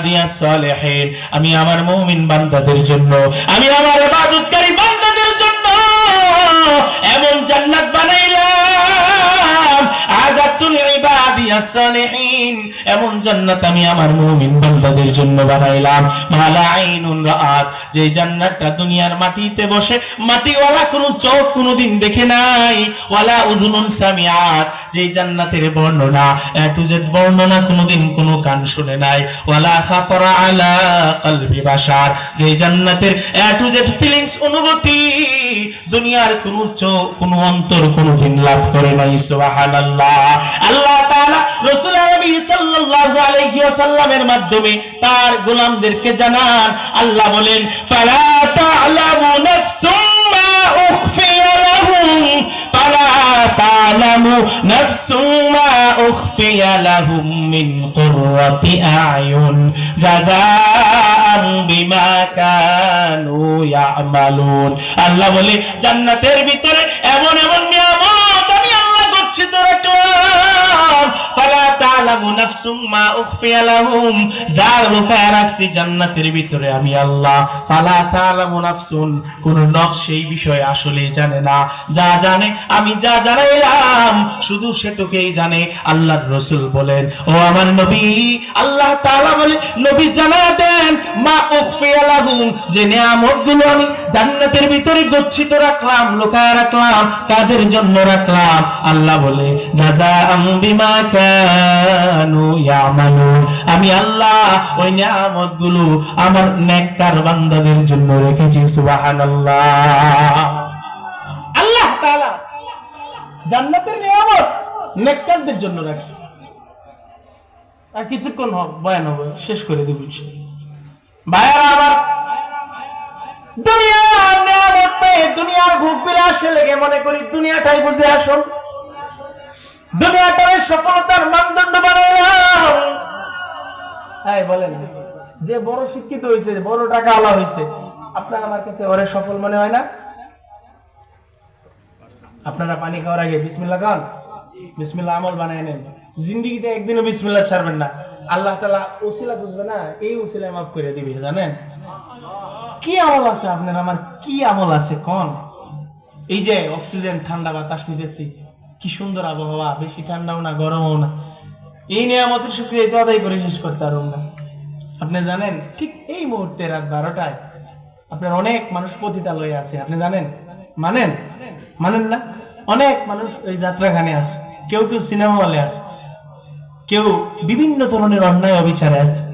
ইবাদিয়াস সালিহিন, আমি আমার মুমিন বান্দাদের জন্য, আমি আমার ইবাদতকারী বান্দাদের জন্য এমন জান্নাত বানাইলাম, আদাতুল ইবাদিয়াস সালিহিন, এমন জান্নাত আমি আমার মুমিন বান্দাদের জন্য বানাইলাম। মালা আইনুন রাআত, যে জান্নাতটা দুনিয়ার মাটিতে বসে মাটিওয়ালা কোনো চোখ কোনোদিন দেখে নাই, ওয়ালা উযুনুন সামিআত, যে জান্নাতের বর্ণনা এ টু জেড বর্ণনা কোনোদিন কোনো কান শুনে নাই, ওয়ালা খাতারা আলা কলবি বাশার, যে জান্নাতের এ টু জেড ফিলিংস অনুভূতি দুনিয়ার কোনো চোখ কোনো অন্তর কোনোদিন লাভ করে নাই। সুবহানাল্লাহ। আল্লাহ তাআলা রাসূল নবী সাল্লাল্লাহু আলাইহি ওয়াসাল্লামের মাধ্যমে তার গোলামদেরকে জানান, আল্লাহ বলেন ফালা তা'লামু নাফসুম মা উখফিয়া লাহুম, ফালা তা'লামু নাফসুম মা উখফিয়া লাহুম মিন কুররাতি আ'য়ুন জাযাআন বিমা কানু ইয়ামালুন। আল্লাহ বলে জান্নাতের ভিতরে এমন এমন নিয়ামত আমি আল্লাহ গচ্ছিত রাখলাম, ফালা তা'লামু নাফসুম মা উখফিয়া লাহুম, যা লুকায় রাখছি জান্নাতের ভিতরে আমি আল্লাহ, ফালা তা'লামু নাফসুন, কোন নফস সেই বিষয়ে আসলে জানে না, যা জানে আমি যা জানাইলাম শুধু সেটুকুই জানে। আল্লাহর রাসূল বলেন ও আমার নবী, আল্লাহ তাআলা বলে নবী জানা দেন মা উখফিয়া লাহুম, যে নিয়ামতগুলো আমি জান্নাতের ভিতরে গচ্ছিত রাখলাম লুকায় রাখলাম কাদের জন্য রাখলাম, আল্লাহ বলে জাযাআম বিমা কানু ইয়ামালুন, আমি আল্লাহ ওই নিয়ামতগুলো আমার নেককার বান্দাদের জন্য রেখেছি। সুবহানাল্লাহ। আল্লাহ তাআলা জান্নাতের নিয়ামত নেককারদের জন্য রাখছে। আর কিছুক্ষণ বয়ান হবে, শেষ করে দেব ইনশাআল্লাহ। ভাইরা আমার, দুনিয়ার নিয়ামত পেয়ে দুনিয়ার ভোগ বিলাসে লেগে মনে করি দুনিয়াটাই বুঝে আসল, দুনিয়াটাই সফলতার মানদণ্ড বানাইলাম। এই বলেন, যে বড় শিক্ষিত হয়েছে, বড় টাকা আলা হয়েছে, আপনার আমার কাছে ওরে সফল মনে হয় না? আপনারা পানি খাওয়ার আগে বিসমিল্লাহ খান, বিসমিল্লাহ আমল বানায় নেন, জিন্দেগিতে একদিনও বিসমিল্লাহ ছাড়বেন না। আল্লাহ তাআলা ওসিলা বুঝবে না, এই ওসিলায় মাফ করে দিবে। জানেন কি আমল আছে আপনার আমার, কি আমল আছে কোন? এই যে অক্সিজেন, ঠান্ডা বাতাস নিতেছি, কি সুন্দর আবহাওয়া, বেশি ঠান্ডাও না গরমও না, এই নিয়ামতের শুকরিয়া তো আদায় করে শেষ করতে পারব না। আপনি জানেন ঠিক এই মুহূর্তে রাত 12টায় আপনার অনেক মানুষ পতিতালয়ে আছে, আপনি জানেন? মানেন মানেন না? অনেক মানুষ ওই যাত্রাখানে আছে, কেউ কেউ সিনেমা হলে আছে, কেউ বিভিন্ন ধরনের অন্যায় অবিচারে আছে।